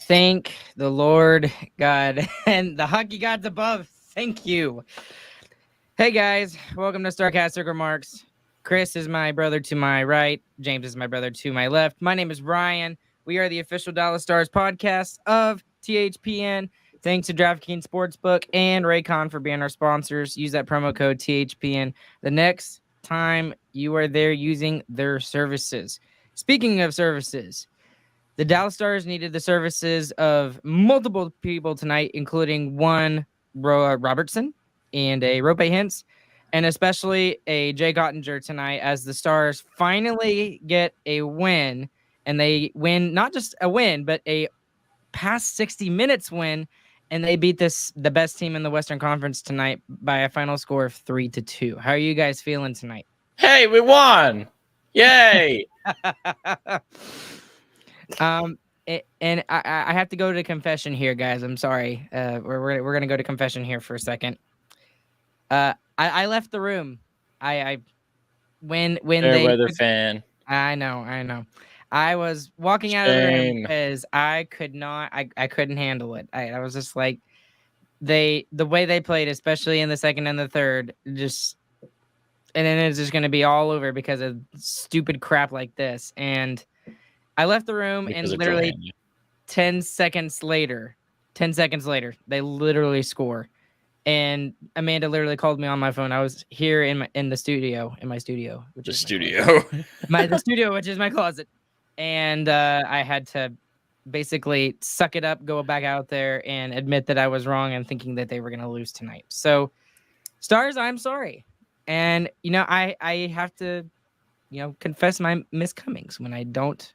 Thank the Lord God and the hockey gods above. Thank you. Hey guys, welcome to Starcastic Remarks. Chris is my brother to my right. James is my brother to my left. My name is Ryan. We are the official Dallas Stars podcast of THPN. Thanks to DraftKings Sportsbook and Raycon for being our sponsors. Use that promo code THPN the next time you are there using their services. Speaking of services, the Dallas Stars needed the services of multiple people tonight, including one Robertson and a Rope Hintz, and especially a Jay Gottinger tonight as the Stars finally get a win. And they win not just a win, but a past 60 minutes win. And they beat the best team in the Western Conference tonight by a final score of 3-2. How are you guys feeling tonight? Hey, we won! Yay! And I have to go to confession here, guys. I'm sorry. We're gonna go to confession here for a second. I left the room. When Fairweather fan. I know. I was walking out of the room because I couldn't handle it. I was just like the way they played, especially in the second and the third, just and then it's just gonna be all over because of stupid crap like this. And I left the room Because and of literally Johanna. 10 seconds later, they literally score. And Amanda literally called me on my phone. I was here in my studio, which The is studio. the studio, which is my closet. And I had to basically suck it up, go back out there and admit that I was wrong and thinking that they were going to lose tonight. So Stars, I'm sorry. And, I have to, confess my miscomings when I don't.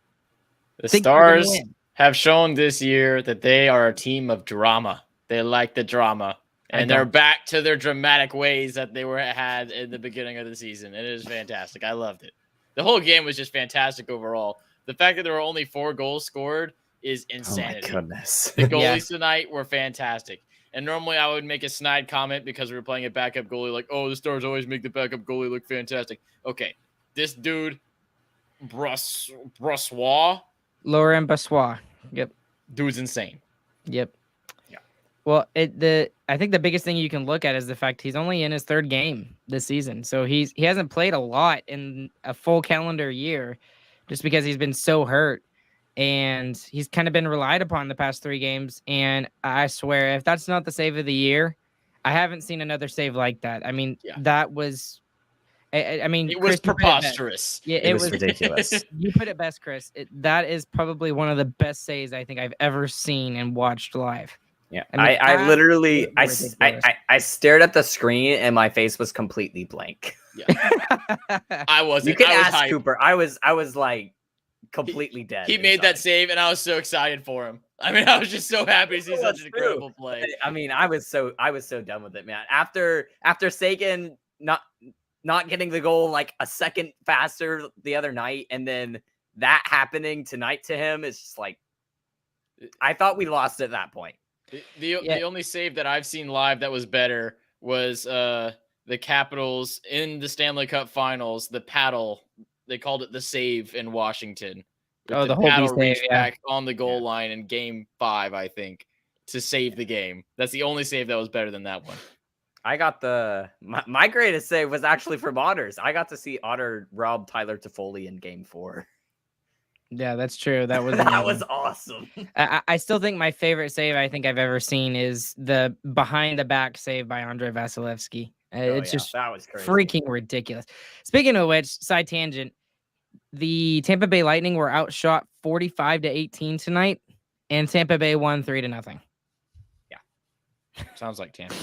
The think they're gonna Stars win. have shown this year that they are a team of drama. They like the drama. And they're back to their dramatic ways that they had in the beginning of the season. And it is fantastic. I loved it. The whole game was just fantastic overall. The fact that there were only 4 goals scored is insanity. Oh my goodness. The goalies tonight were fantastic. And normally I would make a snide comment because we were playing a backup goalie like, oh, the Stars always make the backup goalie look fantastic. Okay, this dude, Brossois. Laurent Brossois. Yep. Dude's insane. Yep. Yeah. Well, I think the biggest thing you can look at is the fact he's only in his 3rd game this season. So he hasn't played a lot in a full calendar year just because he's been so hurt. And he's kind of been relied upon the past 3 games. And I swear, if that's not the save of the year, I haven't seen another save like that. I mean, that was... I mean, it was Chris, preposterous. Yeah, it was ridiculous. You put it best, Chris. That is probably one of the best saves I think I've ever seen and watched live. Yeah, I mean, I literally ridiculous. I stared at the screen and my face was completely blank. Yeah, I wasn't. You can I was ask hyped. Cooper. I was like completely dead. He made that save, and I was so excited for him. I mean, I was just so happy to see such an incredible play. I mean, I was so done with it, man. After Sagan not getting the goal like a second faster the other night, and then that happening tonight to him is just like, I thought we lost at that point. The only save that I've seen live that was better was the Capitals in the Stanley Cup Finals. The paddle, they called it the save in Washington. Oh, the paddle whole reached back on the goal line in Game 5, I think, to save the game. That's the only save that was better than that one. I got my greatest save was actually from Otters. I got to see Otter rob Tyler Toffoli in Game 4. Yeah, that's true. That was that was awesome. I still think my favorite save I think I've ever seen is the behind the back save by Andrei Vasilevsky. It's just that was crazy. Freaking ridiculous. Speaking of which, side tangent, the Tampa Bay Lightning were outshot 45-18 tonight, and Tampa Bay won 3-0. Yeah, sounds like Tampa.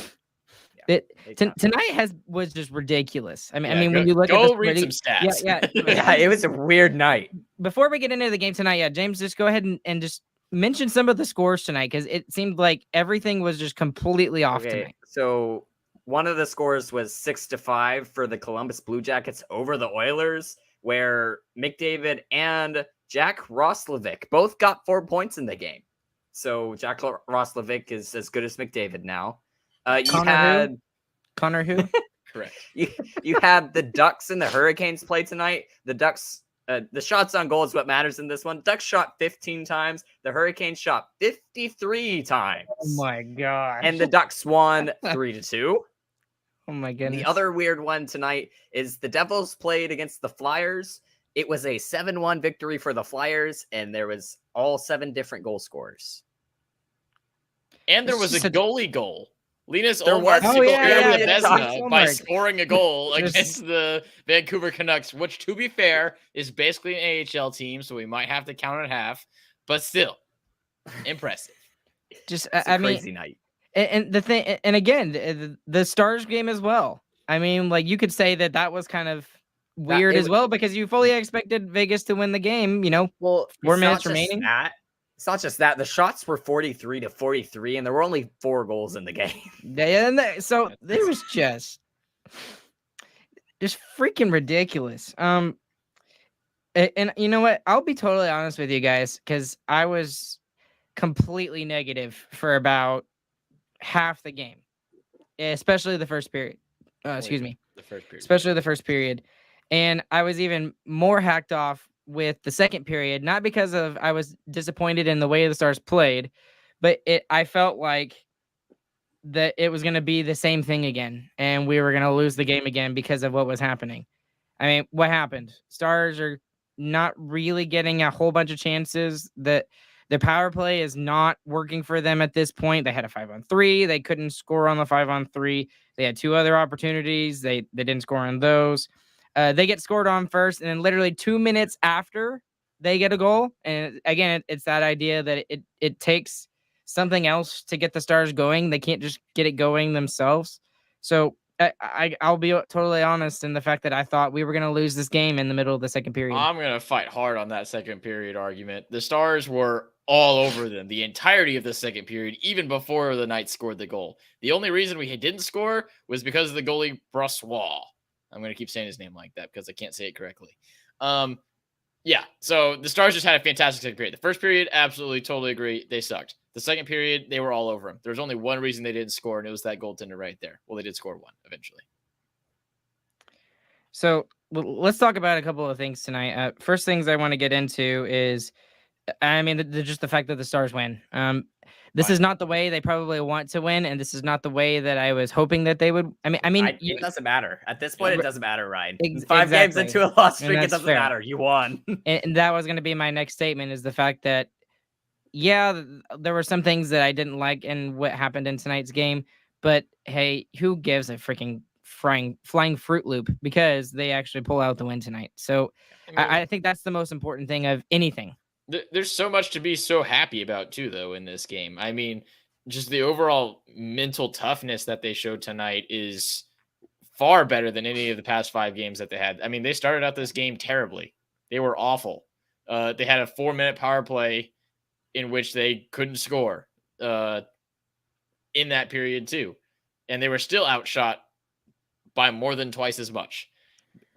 Tonight was just ridiculous. I mean, when you look at this, read some stats. Yeah, it was a weird night. Before we get into the game tonight, James, just go ahead and just mention some of the scores tonight because it seemed like everything was just completely off tonight. So one of the scores was 6-5 for the Columbus Blue Jackets over the Oilers, where McDavid and Jack Roslovic both got 4 points in the game. So Jack Roslovic is as good as McDavid now. Connor who? Correct. You had the Ducks and the Hurricanes play tonight. The Ducks The shots on goal is what matters in this one. Ducks shot 15 times. The Hurricanes shot 53 times. Oh my gosh. And the Ducks won 3-2. Oh my goodness. The other weird one tonight is the Devils played against the Flyers. It was a 7-1 victory for the Flyers, and there was all 7 different goal scorers. And there was a goalie goal. Linus There Ullmark was- took Oh, care yeah, of yeah. Vezina by Ullmark. scoring a goal Just- against the Vancouver Canucks, which, to be fair, is basically an AHL team, so we might have to count it half, but still, impressive. Just, It's a I mean, crazy night. and the thing, and again, the Stars game as well. I mean, like you could say that was kind of weird it as was- well because you fully expected Vegas to win the game. You know, Well, 4 it's minutes not just remaining? that. It's not just that. The shots were 43-43, and there were only 4 goals in the game. So there was just freaking ridiculous. And you know what? I'll be totally honest with you guys because I was completely negative for about half the game, especially the first period. Excuse me. The first period. Especially the first period. And I was even more hacked off with the second period, not because of I was disappointed in the way the Stars played, but I felt like that it was going to be the same thing again, and we were going to lose the game again because of what was happening. I mean, what happened? Stars are not really getting a whole bunch of chances. That their power play is not working for them at this point. They had a 5-on-3. They couldn't score on the 5-on-3. They had 2 other opportunities. They didn't score on those. They get scored on first, and then literally 2 minutes after they get a goal. And again, it's that idea that it takes something else to get the Stars going. They can't just get it going themselves. So I'll be totally honest in the fact that I thought we were going to lose this game in the middle of the second period. I'm going to fight hard on that second period argument. The Stars were all over them the entirety of the second period, even before the Knights scored the goal. The only reason we didn't score was because of the goalie Brossois. I'm going to keep saying his name like that because I can't say it correctly. Yeah, so the Stars just had a fantastic second period. The first period, absolutely, totally agree. They sucked. The second period, they were all over them. There was only one reason they didn't score, and it was that goaltender right there. Well, they did score one eventually. So let's talk about a couple of things tonight. First things I want to get into is, I mean, just the fact that the Stars win. This is not the way they probably want to win, and this is not the way that I was hoping that they would. It doesn't matter. At this point, it doesn't matter, Ryan. Ex- 5 games exactly. into a loss And streak, it that's doesn't fair. matter. You won. and that was going to be my next statement is the fact that, yeah, there were some things that I didn't like in what happened in tonight's game, but hey, who gives a freaking flying Fruit Loop because they actually pull out the win tonight. So I think that's the most important thing of anything. There's so much to be so happy about too, though, in this game. I mean, just the overall mental toughness that they showed tonight is far better than any of the past 5 games that they had. I mean, they started out this game terribly. They were awful. They had a 4-minute power play in which they couldn't score in that period too. And they were still outshot by more than twice as much.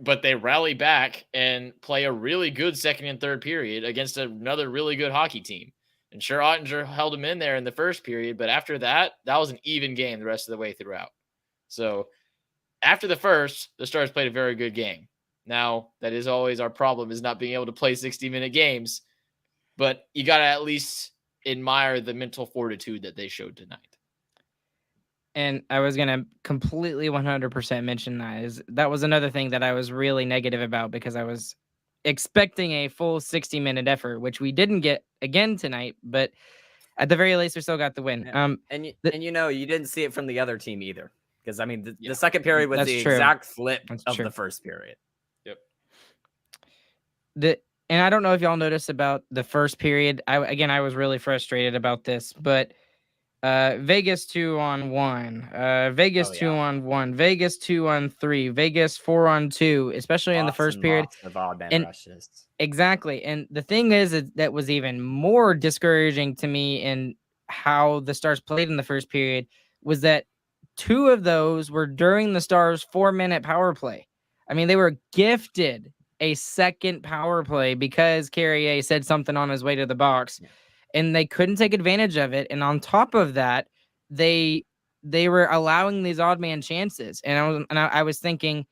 But they rally back and play a really good second and third period against another really good hockey team. And sure, Ottinger held them in there in the first period, but after that, that was an even game the rest of the way throughout. So after the first, the Stars played a very good game. Now, that is always our problem, is not being able to play 60-minute games, but you got to at least admire the mental fortitude that they showed tonight. And I was going to completely 100% mention that was another thing that I was really negative about because I was expecting a full 60-minute effort, which we didn't get again tonight, but at the very least, we still got the win. Yeah. And you know, you didn't see it from the other team either. Because, I mean, the second period was That's the true. exact flip That's of true. the first period. Yep. And I don't know if y'all noticed about the first period. I was really frustrated about this, but Vegas 2-on-1, Vegas 2-on-1, Vegas 2-on-3, Vegas 4-on-2, especially in the first period. Of odd man And- rushes. Exactly. And the thing is that was even more discouraging to me in how the Stars played in the first period was that 2 of those were during the Stars 4-minute power play. I mean, they were gifted a second power play because Carrier said something on his way to the box. Yeah. And they couldn't take advantage of it. And on top of that, they were allowing these odd man chances. And I was thinking,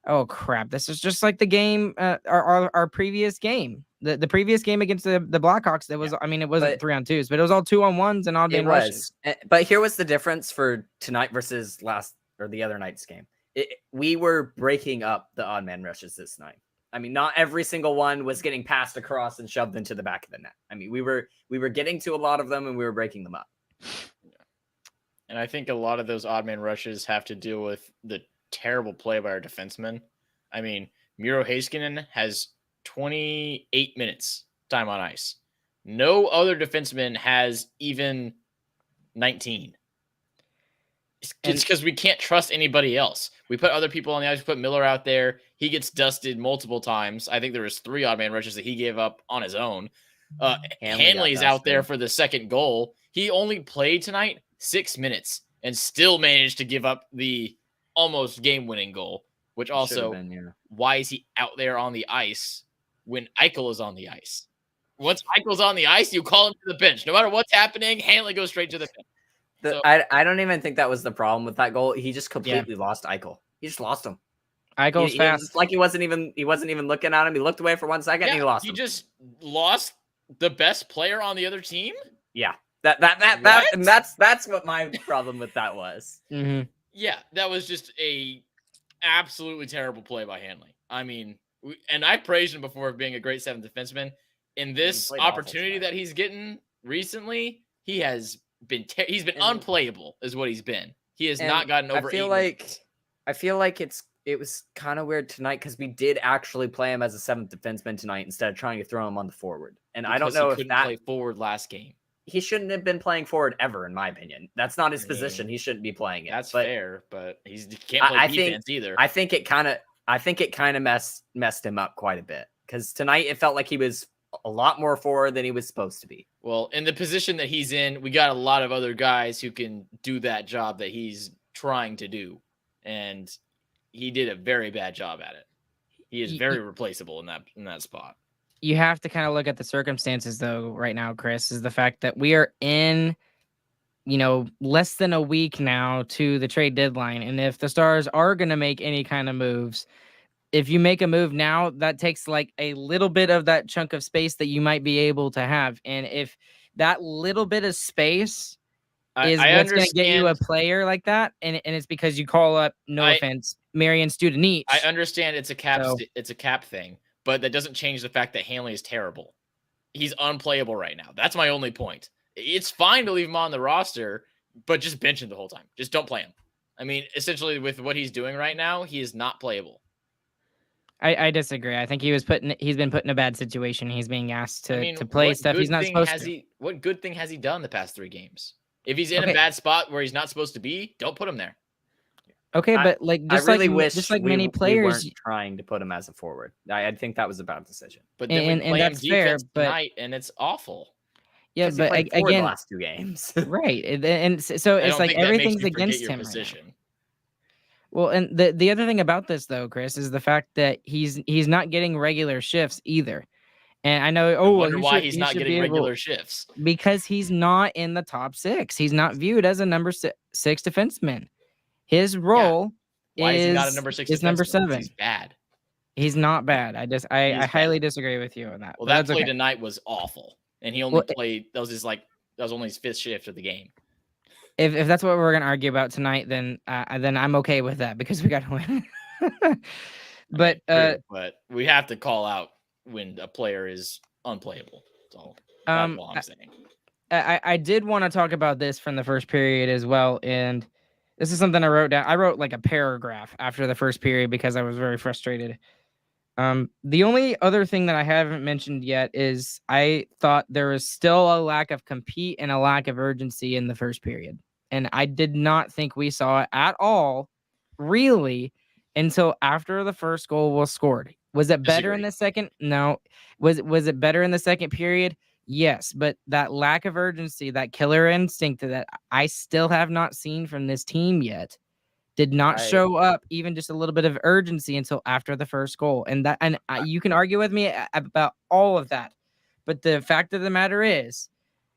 Oh crap! This is just like the game, our previous game. The previous game against the Blackhawks. That was, I mean, it wasn't But 3-on-2s, but it was all 2-on-1s and odd it man rushes. was. But here was the difference for tonight versus last or the other night's game. We were breaking up the odd man rushes this night. I mean, not every single one was getting passed across and shoved into the back of the net. I mean, we were getting to a lot of them and we were breaking them up. And I think a lot of those odd man rushes have to deal with the terrible play by our defensemen. I mean, Miro Heiskanen has 28 minutes time on ice. No other defenseman has even 19. It's because we can't trust anybody else. We put other people on the ice. We put Miller out there. He gets dusted multiple times. I think there was 3 odd man rushes that he gave up on his own. Hanley's out there for the second goal. He only played tonight 6 minutes and still managed to give up the almost game-winning goal, which also, why is he out there on the ice when Eichel is on the ice? Once Eichel's on the ice, you call him to the bench. No matter what's happening, Hanley goes straight to the bench. I don't even think that was the problem with that goal. He just completely lost Eichel. He just lost him. Eichel's fast. Like he wasn't even looking at him. He looked away for 1 second and he lost him. He just lost the best player on the other team? Yeah. And that's what my problem with that was. Mm-hmm. Yeah, that was just a absolutely terrible play by Hanley. I mean, and I praised him before of being a great 7th defenseman. In this opportunity that he's getting recently, he has been he's been unplayable, is what he's been. He has not gotten over. I feel like it was kind of weird tonight because we did actually play him as a 7th defenseman tonight instead of trying to throw him on the forward. And I don't know if that play forward last game. He shouldn't have been playing forward ever, in my opinion. That's not his position. He shouldn't be playing it. That's fair, but he can't play defense either. I think it kind of messed him up quite a bit because tonight it felt like he was a lot more forward than he was supposed to be. Well, in the position that he's in, we got a lot of other guys who can do that job that he's trying to do, and he did a very bad job at it. He is very replaceable in that spot. You have to kind of look at the circumstances, though, right now, Chris, is the fact that we are in, less than a week now to the trade deadline. And if the Stars are going to make any kind of moves, if you make a move now, that takes like a little bit of that chunk of space that you might be able to have. And if that little bit of space is what's going to get you a player like that, and it's because you call up, offense, Marian Studenic. I understand it's a cap thing. But that doesn't change the fact that Hanley is terrible. He's unplayable right now. That's my only point. It's fine to leave him on the roster, but just bench him the whole time. Just don't play him. I mean, essentially, with what he's doing right now, he is not playable. I disagree. I think he's been put in a bad situation. He's being asked to play stuff he's not supposed to. What good thing has he done the past 3 games? If he's in a bad spot where he's not supposed to be, don't put him there. Okay, but many players, we weren't trying to put him as a forward. I think that was a bad decision. But then we play him defense tonight, and it's awful. Yeah, but again, the last 2 games, right? And so it's like everything's against him. Right now. Well, and the other thing about this, though, Chris, is the fact that he's not getting regular shifts either. And I know. I wonder why he's not getting regular shifts. Because he's not in the top 6. He's not viewed as a number 6 defenseman. His role Why is he not a number 6? Is number 7. He's bad. He's not bad. I highly disagree with you on that. Well, that play tonight was awful, and he only played. That was only his 5th shift of the game. If that's what we're gonna argue about tonight, then I'm okay with that because we got to win. But we have to call out when a player is unplayable. So that's all I'm saying. I did want to talk about this from the first period as well, and this is something I wrote down. I wrote like a paragraph after the first period because I was very frustrated. The only other thing that I haven't mentioned yet is I thought there was still a lack of compete and a lack of urgency in the first period. And I did not think we saw it at all, really, until after the first goal was scored. Was it better in the second? No. Was it better in the second period? Yes, but that lack of urgency, that killer instinct that I still have not seen from this team yet, did not show up even just a little bit of urgency until after the first goal. And you can argue with me about all of that. But the fact of the matter is,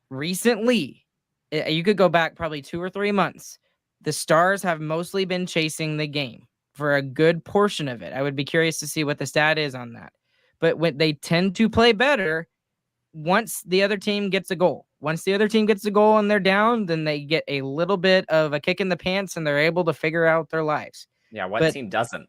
recently, you could go back probably 2 or 3 months, the Stars have mostly been chasing the game for a good portion of it. I would be curious to see what the stat is on that. But when they tend to play better once the other team gets a goal. Once the other team gets a goal and they're down, then they get a little bit of a kick in the pants and they're able to figure out their lives. Yeah, what But- team doesn't?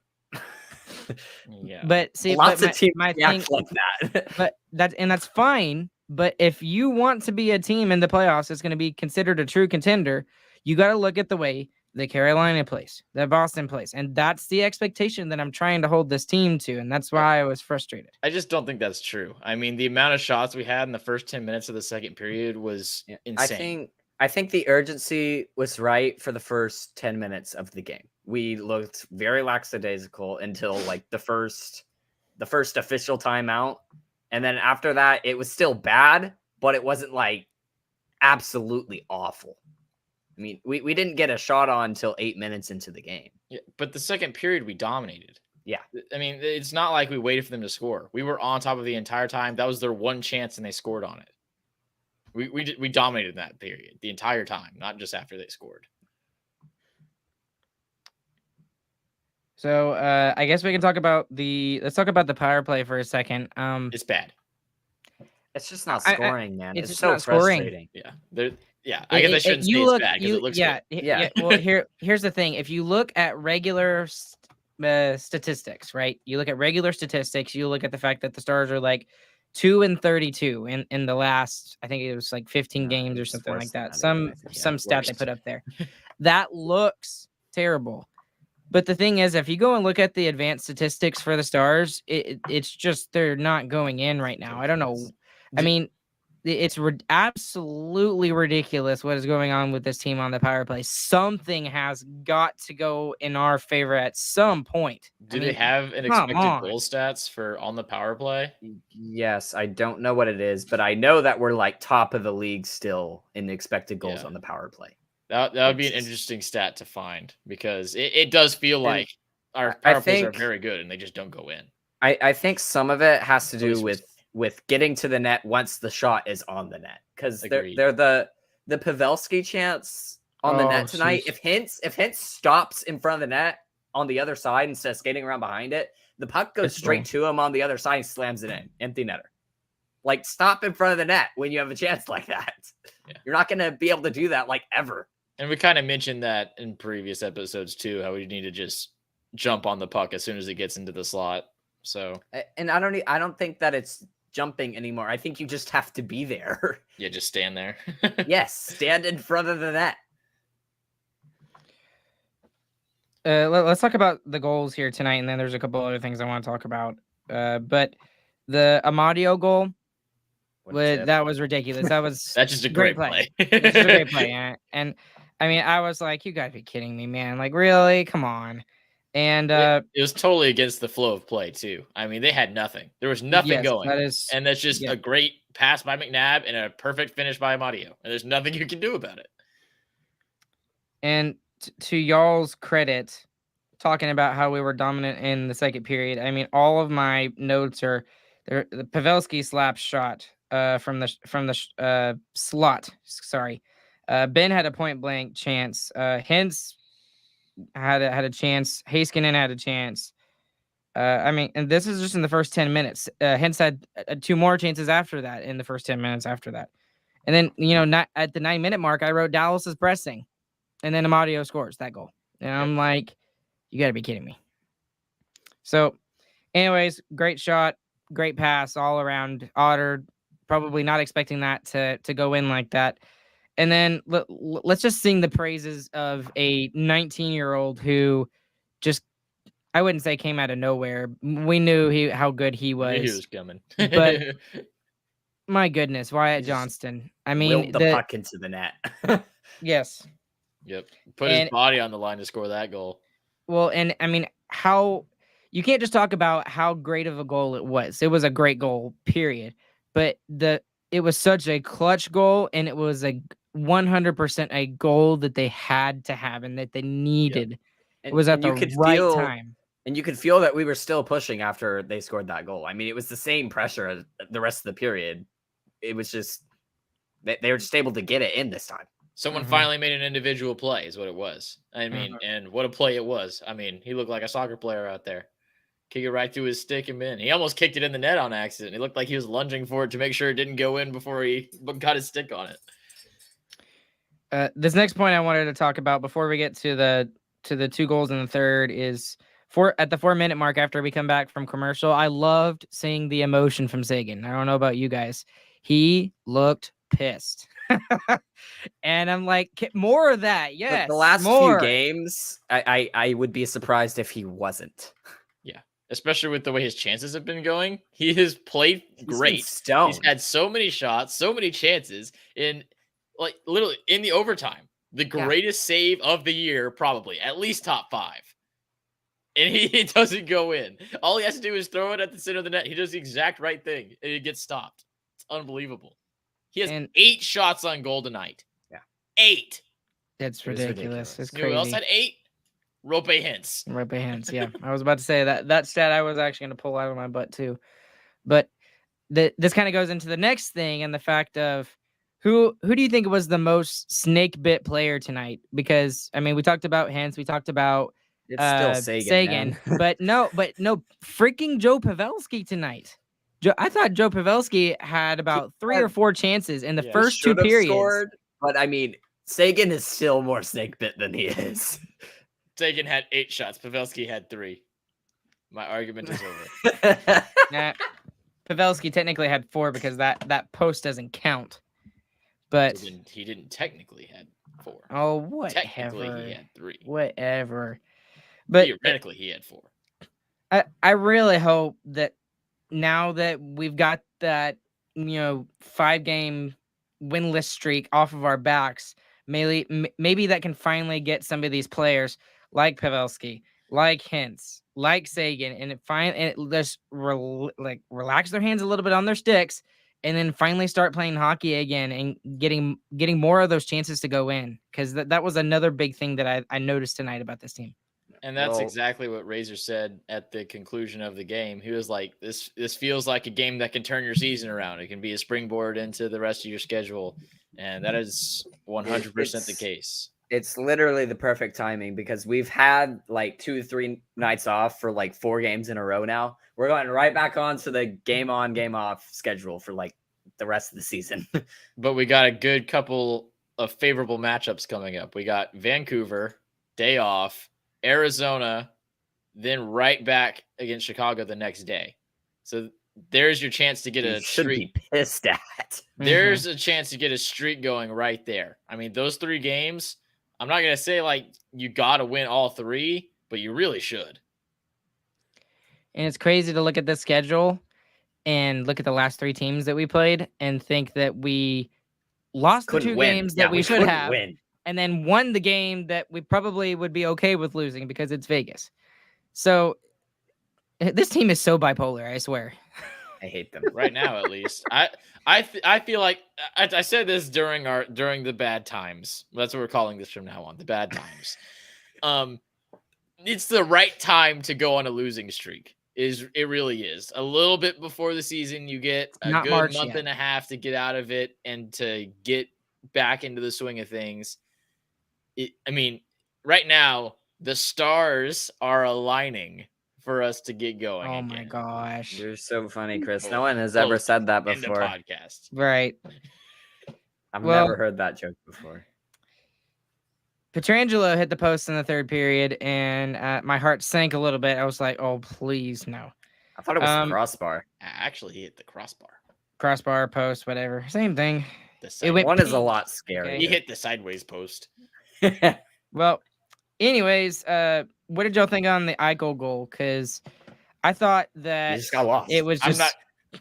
Yeah. But see, Lots but of teams my react thing, like that. but that's fine. But if you want to be a team in the playoffs that's going to be considered a true contender, you got to look at the way that Carolina plays, that Boston plays, and that's the expectation that I'm trying to hold this team to, and that's why I was frustrated. I just don't think that's true. I mean, the amount of shots we had in the first 10 minutes of the second period was insane. I think the urgency was right for the first 10 minutes of the game. We looked very lackadaisical until like the first official timeout. And then after that, it was still bad, but it wasn't like absolutely awful. I mean, we didn't get a shot on until 8 minutes into the game. Yeah, but the second period we dominated. Yeah. I mean, it's not like we waited for them to score. We were on top of the entire time. That was their one chance and they scored on it. We dominated that period the entire time, not just after they scored. So I guess we can talk about let's talk about the power play for a second. It's bad. It's just not I- scoring, man. it's It's just so not scoring. frustrating. Yeah. I guess I shouldn't say it's bad because it looks yeah, Yeah. Well, here's the thing. If you look at regular statistics, right? You look at regular statistics. You look at the fact that the Stars are like 2-32 in the last. I think it was like 15 games or it's something worse like than that. that Some even, I think. some Yeah, stat they worse. put up there. That looks terrible. But the thing is, if you go and look at the advanced statistics for the Stars, it's just they're not going in right now. I don't know. I mean, it's absolutely ridiculous what is going on with this team on the power play. Something has got to go in our favor at some point. Do I they mean, have an come expected on. goal stats for on the power play? Yes, I don't know what it is, but I know that we're like top of the league still in expected goals Yeah. on the power play. That would be an It's- interesting stat to find because it does feel And like our I power plays are think- very good and they just don't go in. I think some of it has to At do least with getting to the net once the shot is on the net, because Agreed. they're the Pavelski chance on the Oh, net tonight. jeez. If Hintz stops in front of the net on the other side instead of skating around behind it, the puck goes It's straight to him on the other side and slams it in, empty netter. Like, stop in front of the net when you have a chance like that. Yeah. You're not gonna be able to do that like ever. And we kind of mentioned that in previous episodes too, how we need to just jump on the puck as soon as it gets into the slot. So And I don't think that it's jumping anymore. I think you just have to be there. yeah, just stand there. Yes, stand in front of the net. Let's talk about the goals here tonight, and then there's a couple other things I want to talk about. But the Amadio goal, that was ridiculous. That was That's just a great play. It's a great play. And I mean, I was like, you gotta be kidding me, man. Like, really? Come on. And It was totally against the flow of play too. I mean, they had nothing. There was nothing yes, going. that is And that's just yeah. a great pass by McNabb and a perfect finish by Amadio. And there's nothing you can do about it. And to y'all's credit, talking about how we were dominant in the second period. I mean, all of my notes are there. The Pavelski slap shot from the slot. Sorry, Ben had a point blank chance. Hintz had a chance. Heiskanen had a chance. I mean, and this is just in the first 10 minutes. Hintz had two more chances after that in the first 10 minutes after that. And then, not at the 9-minute mark, I wrote Dallas is pressing. And then Amadio scores that goal. And I'm like, you got to be kidding me. So, anyways, great shot, great pass all around. Otter, probably not expecting that to go in like that. And then let's just sing the praises of a 19-year-old who just, I wouldn't say came out of nowhere. We knew how good he He was. was coming. But my goodness, Wyatt He just Johnston. I mean, Willed the puck into the net. yes. Yep. Put his And- body on the line to score that goal. Well, and I mean, how you can't just talk about how great of a goal it was. It was a great goal, period. But it was such a clutch goal, and it was a 100% a goal that they had to have and that they needed. It was at the right time. And you could feel that we were still pushing after they scored that goal. I mean, it was the same pressure as the rest of the period. It was just they were just able to get it in this time. Someone Mhm. finally made an individual play, is what it was. I mean, and what a play it was. I mean, he looked like a soccer player out there. Kick it right through his stick and in. He almost kicked it in the net on accident. He looked like he was lunging for it to make sure it didn't go in before he got his stick on it. This next point I wanted to talk about before we get to the 2 goals in the third is at the 4-minute mark after we come back from commercial. I loved seeing the emotion from Seguin. I don't know about you guys. He looked pissed. And I'm like, more of that. Yes. But the last more. few games, I would be surprised if he wasn't. Yeah. Especially with the way his chances have been going. He has played great. He's had so many shots, so many chances in like literally in the overtime. The greatest save of the year, probably at least top 5. And he doesn't go in. All he has to do is throw it at the center of the net. He does the exact right thing, and it gets stopped. It's unbelievable. He has 8 shots on goal tonight. Yeah, 8. That's ridiculous. It's crazy. Who else had 8? Rope Hintz. Rope Hintz. Yeah, I was about to say that stat. I was actually going to pull out of my butt too, but this kind of goes into the next thing and the fact of who do you think was the most snake bit player tonight? Because I mean, we talked about Hintz, we talked about it's still Seguin, but no, freaking Joe Pavelski tonight. I thought Joe Pavelski had about 3 or 4 chances in the first 2 periods. Scored, but I mean, Seguin is still more snake bit than he is. Seguin had 8 shots. Pavelski had 3. My argument is over. Nah, Pavelski technically had 4 because that post doesn't count. But he didn't technically had 4. Oh, whatever. Technically, he had 3. Whatever. But theoretically, he had 4. I really hope that now that we've got that 5-game winless streak off of our backs, maybe that can finally get some of these players like Pavelski, like Hintz, like Seguin, and just relax their hands a little bit on their sticks, and then finally start playing hockey again and getting more of those chances to go in. Because that was another big thing that I noticed tonight about this team. And that's exactly what Razor said at the conclusion of the game. He was like, this feels like a game that can turn your season around. It can be a springboard into the rest of your schedule. And that is 100% the case. It's literally the perfect timing because we've had like 2-3 nights off for like 4 games in a row now. We're going right back onto the game on, game off schedule for like the rest of the season. But we got a good couple of favorable matchups coming up. We got Vancouver, day off, Arizona, then right back against Chicago the next day. So there's your chance to get a streak. Be pissed at. There's a chance to get a streak going right there. I mean, those 3 games, I'm not going to say like you got to win all 3, but you really should. And it's crazy to look at the schedule and look at the last 3 teams that we played and think that we lost the 2 games that we should have. And then won the game that we probably would be okay with losing because it's Vegas. So this team is so bipolar, I swear. I hate them right now, at least. I feel like I said this during the bad times. That's what we're calling this from now on, the bad times. It's the right time to go on a losing streak. It really is. A little bit before the season, you get a good month and a half to get out of it and to get back into the swing of things. I mean, right now, the stars are aligning for us to get going. Oh my gosh. You're so funny, Chris. No one has ever said that before. In the podcast. Right. I've never heard that joke before. Pietrangelo hit the post in the 3rd period, and my heart sank a little bit. I was like, oh, please, no. I thought it was the crossbar. Actually, he hit the crossbar. Crossbar, post, whatever. Same thing. One is a lot scary. Okay. He hit the sideways post. Well, anyways, what did y'all think on the Eichel goal? Because I thought that he just got lost. It was just.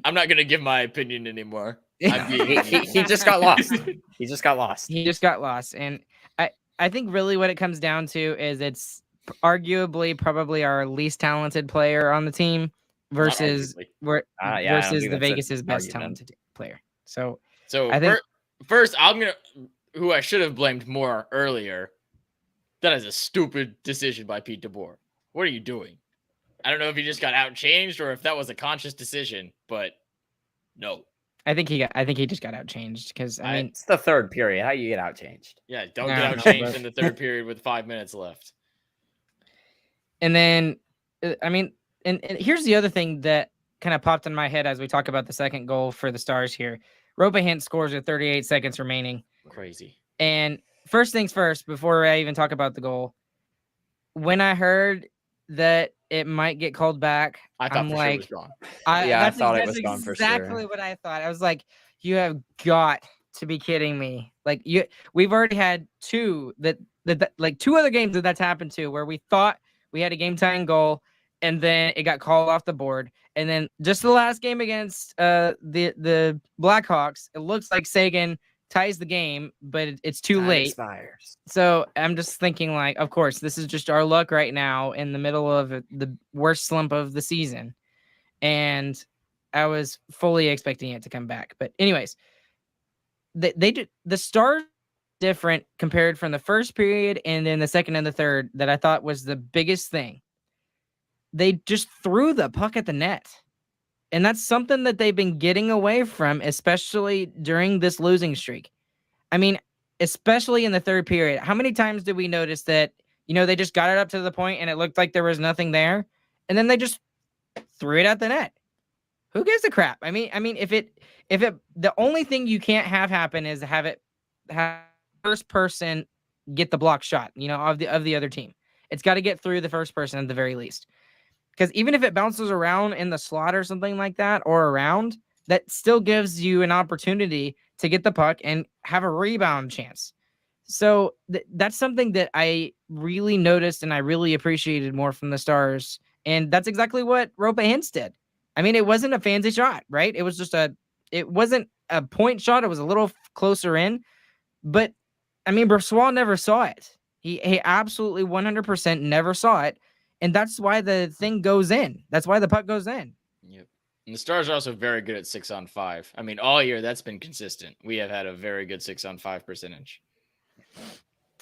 I'm not gonna give my opinion anymore. He just got lost. He just got lost. He just got lost, and I think really what it comes down to is it's arguably probably our least talented player on the team versus the Vegas's best talented player. So I think first who I should have blamed more earlier. That is a stupid decision by Pete DeBoer. What are you doing? I don't know if he just got outchanged or if that was a conscious decision, but no. I think he just got outchanged because I mean it's the third period. How you get outchanged? Yeah, don't No, get no, outchanged but- in the third period with 5 minutes left. And then I mean, and here's the other thing that kind of popped in my head as we talk about the second goal for the Stars here. Ropa Hint scores with 38 seconds remaining. Crazy. And first things first, before I even talk about the goal, when I heard that it might get called back, I thought I'm for like, sure it was gone. I thought it was gone for sure. exactly what I thought. I was like, you have got to be kidding me. Like we've already had two that like two other games that's happened to where we thought we had a game tying goal and then it got called off the board. And then just the last game against the Blackhawks, it looks like Sagan ties the game, but it's too Time late. expires. So I'm just thinking, like, of course, this is just our luck right now in the middle of the worst slump of the season. And I was fully expecting it to come back. But anyways, they did the Stars different compared from the first period and then the second and the third that I thought was the biggest thing. They just threw the puck at the net. And that's something that they've been getting away from, especially during this losing streak. I mean, especially in the third period. How many times did we notice that, they just got it up to the point and it looked like there was nothing there, and then they just threw it at the net? Who gives a crap? I mean, if it the only thing you can't have happen is have first person get the block shot, of the other team. It's got to get through the first person at the very least. Because even if it bounces around in the slot or something like that, or around, that still gives you an opportunity to get the puck and have a rebound chance. So that's something that I really noticed and I really appreciated more from the Stars. And that's exactly what Ropa Hintz did. I mean, it wasn't a fancy shot, right? It was just it wasn't a point shot. It was a little closer in. But, I mean, Brossoit never saw it. He absolutely 100% never saw it. And that's why the thing goes in. That's why the puck goes in. Yep. And the Stars are also very good at 6-on-5. I mean, all year that's been consistent. We have had a very good 6-on-5 percentage.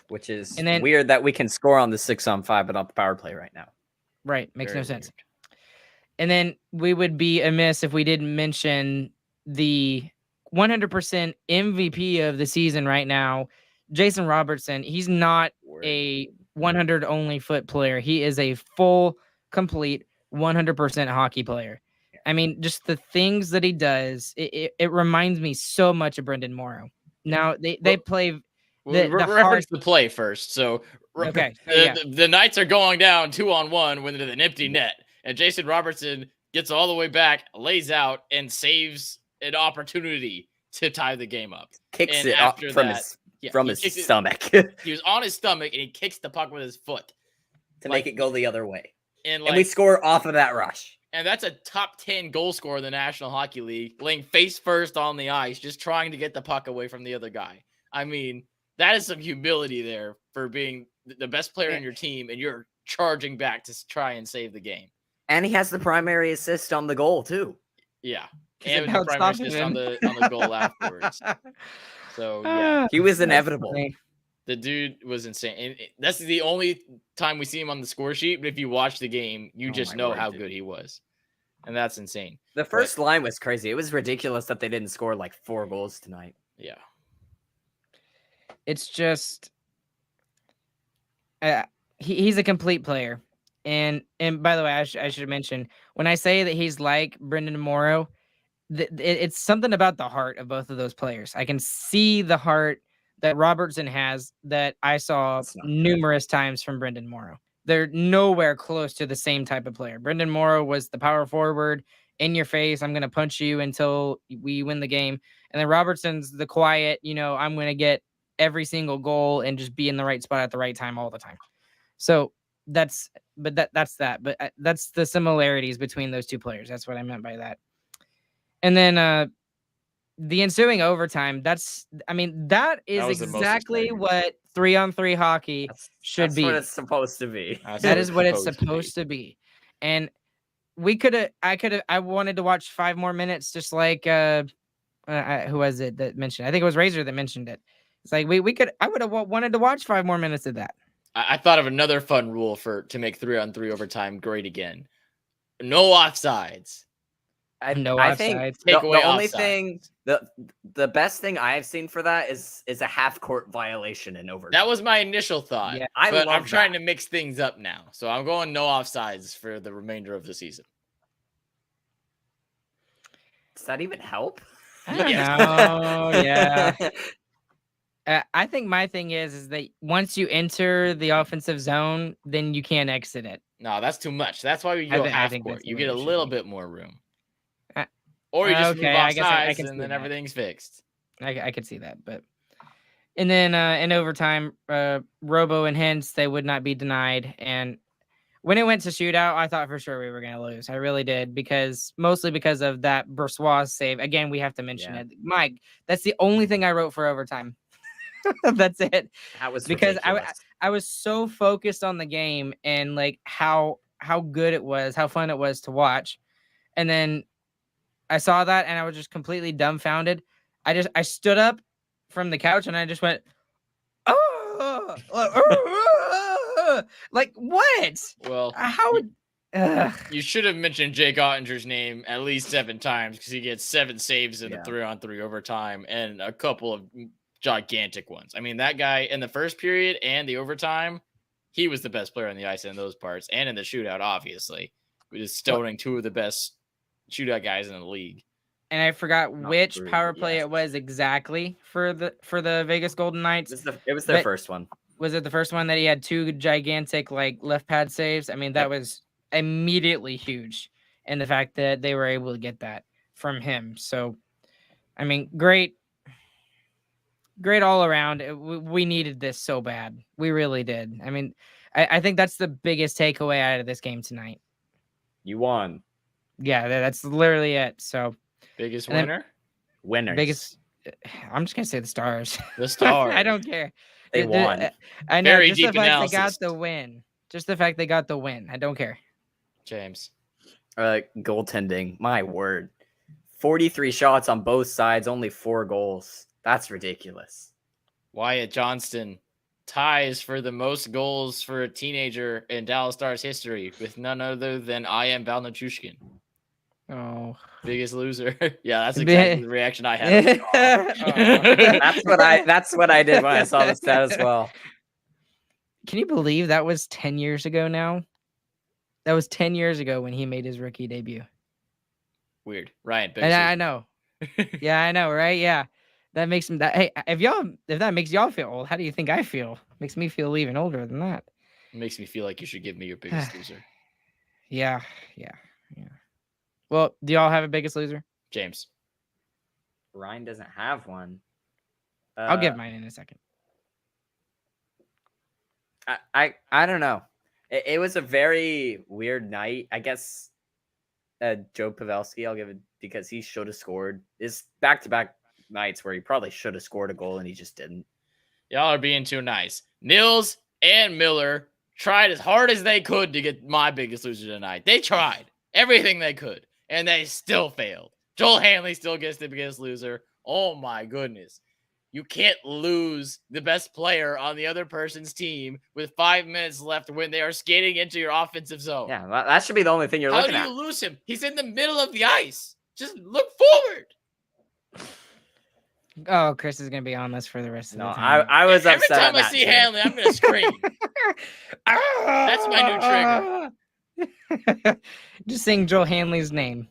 Which is And then- weird that we can score on the 6-on-5, but not the power play right now. Right. Makes Very no sense. weird. And then we would be amiss if we didn't mention the 100% MVP of the season right now, Jason Robertson. He's not a 100 only foot player. He is a full, complete 100% hockey player. I mean, just the things that he does, it reminds me so much of Brendan Morrow. Now they play. Well, reference the play first. So Okay. the Knights are going down 2-on-1 with an empty net, and Jason Robertson gets all the way back, lays out, and saves an opportunity to tie the game up. Kicks And it up after from that, his yeah, from he his kicks it- stomach He was on his stomach, and he kicks the puck with his foot. to Like- make it go the other way. And And we score off of that rush. And that's a top 10 goal scorer in the National Hockey League, laying face first on the ice, just trying to get the puck away from the other guy. I mean, that is some humility there for being the best player in your team, and you're charging back to try and save the game. And he has the primary assist on the goal, too. Yeah. 'Cause And it the bounced primary off of assist him. on the goal afterwards. So, yeah. He was That's inevitable. funny. The dude was insane. And that's the only time we see him on the score sheet. But if you watch the game, you Oh just my know word, how dude. good he was. And that's insane. The first line was crazy. It was ridiculous that they didn't score like 4 goals tonight. Yeah. It's just he's a complete player. And by the way, I should mention, when I say that he's like Brendan Morrow, it's something about the heart of both of those players. I can see the heart that Robertson has that I saw That's not numerous times from Brendan Morrow. They're nowhere close to the same type of player. Brendan Morrow was the power forward, in your face, I'm going to punch you until we win the game. And then Robertson's the quiet, I'm going to get every single goal and just be in the right spot at the right time all the time. So that's that. But that's the similarities between those two players. That's what I meant by that. And then the ensuing overtime, that is That was the most exactly exciting. what 3-on-3 hockey should That's be. what it's supposed to be. That is what it's supposed to be. And I wanted to watch 5 more minutes, just like who was it that mentioned? I think it was Razor that mentioned it. It's like I would have wanted to watch 5 more minutes of that. I thought of another fun rule to make 3-on-3 overtime great again. No offsides. No I think offsides. the, Take away the only offsides. thing, the best thing I've seen for that is a half court violation in overtime. That was my initial thought. Yeah. I but I'm love trying that. to mix things up now. So I'm going no offsides for the remainder of the season. Does that even help? I don't Yes. know. Yeah. I think my thing is that once you enter the offensive zone, then you can't exit it. No, that's too much. That's why we I go thi- I half think court. that's the You way get a it should little be. bit more room. Uh, Or you just move okay, I guess I offsides can and see then that. everything's fixed. I could see that, but and then in overtime, Robo and Hens they would not be denied. And when it went to shootout, I thought for sure we were going to lose. I really did mostly because of that Bourgeois save. Again, we have to mention Yeah. it. Mike, that's the only thing I wrote for overtime. That's it. That was Because ridiculous. I was so focused on the game and like how good it was, how fun it was to watch. And then I saw that and I was just completely dumbfounded. I stood up from the couch and I just went, oh, like what? Well, How would you should have mentioned Jake Ottinger's name at least 7 times because he gets 7 saves in the Yeah. 3-on-3 overtime and a couple of gigantic ones. I mean, that guy in the first period and the overtime, he was the best player on the ice in those parts and in the shootout, obviously. Just stoning 2 of the best shootout guys in the league. and I forgot Not which true, power but play yes. it was exactly for the Vegas Golden Knights. It was their But- first one. Was it the first one that he had 2 gigantic like left pad saves? I mean, that Yep. was immediately huge. And the fact that they were able to get that from him. So, I mean, great all around. We needed this so bad. We really did. I mean, I think that's the biggest takeaway out of this game tonight. You won. Yeah, that's literally it. So, Biggest And then- winner? Winners. biggest, I'm just going to say the Stars. The Stars. I don't care. They won. I know. Very Just the deep fact analysis. they got the win. Just the fact they got the win. I don't care. James. Goaltending. My word. 43 shots on both sides, only 4 goals. That's ridiculous. Wyatt Johnston ties for the most goals for a teenager in Dallas Stars history with none other than I am Valnichushkin. Oh. Biggest loser. Yeah, that's exactly the reaction I had. That's what I did when I saw the stat as well. Can you believe that was 10 years ago now? That was 10 years ago when he made his rookie debut. Weird. Ryan, And I know. Yeah, I know, right? Yeah. That makes him that. Hey, if that makes y'all feel old, how do you think I feel? Makes me feel even older than that. makes me feel like you should give me your biggest loser. Yeah. Well, do y'all have a biggest loser? James. Ryan doesn't have one. I'll give mine in a second. I don't know. It was a very weird night. I guess Joe Pavelski, I'll give it because he should have scored. It's back-to-back nights where he probably should have scored a goal and he just didn't. Y'all are being too nice. Nils and Miller tried as hard as they could to get my biggest loser tonight. They tried everything they could, and they still failed. Joel Hanley still gets the biggest loser. Oh my goodness. You can't lose the best player on the other person's team with 5 minutes left when they are skating into your offensive zone. Yeah, that should be the only thing you're How looking do at. you lose him? He's in the middle of the ice. Just look forward. Oh, Chris is gonna be on this for the rest of No, the time. I was Every upset. time at I that see too. Hanley, I'm going to scream. That's my new trigger. Just saying Joel Hanley's name.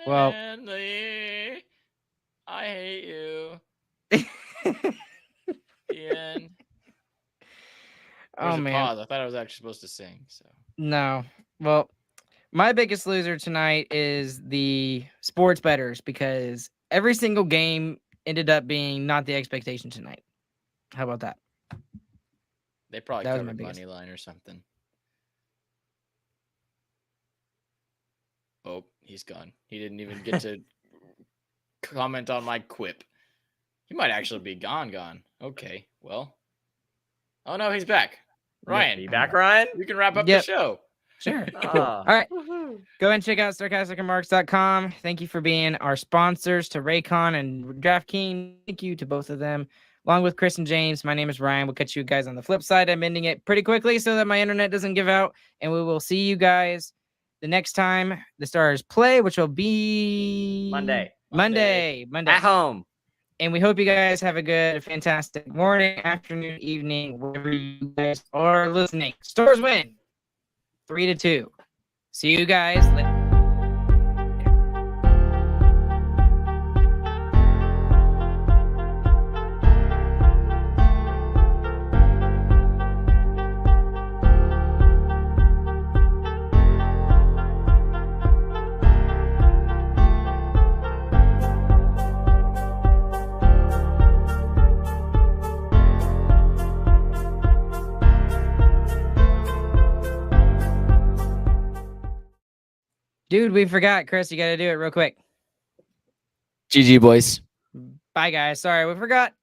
Well- Hanley, I hate you. Ian. Oh There's a man. pause. I thought I was actually supposed to sing. So No. Well, my biggest loser tonight is the sports bettors because every single game ended up being not the expectation tonight. How about that? they probably That was my covered biggest. money line or something. Oh, he's gone. He didn't even get to comment on my quip. He might actually be gone. Okay, well. Oh no, he's back. Ryan, You back, Ryan? you can wrap up Yep. the show. Sure. Ah. All right. Go and check out sarcasticremarks.com. Thank you for being our sponsors to Raycon and DraftKings. Thank you to both of them. Along with Chris and James, my name is Ryan. We'll catch you guys on the flip side. I'm ending it pretty quickly so that my internet doesn't give out. And we will see you guys the next time the Stars play, which will be Monday Monday. at home. And we hope you guys have a good, fantastic morning, afternoon, evening, wherever you guys are listening. Stars win 3-2. See you guys later. Dude, we forgot. Chris, you got to do it real quick. GG, boys. Bye, guys. Sorry, we forgot.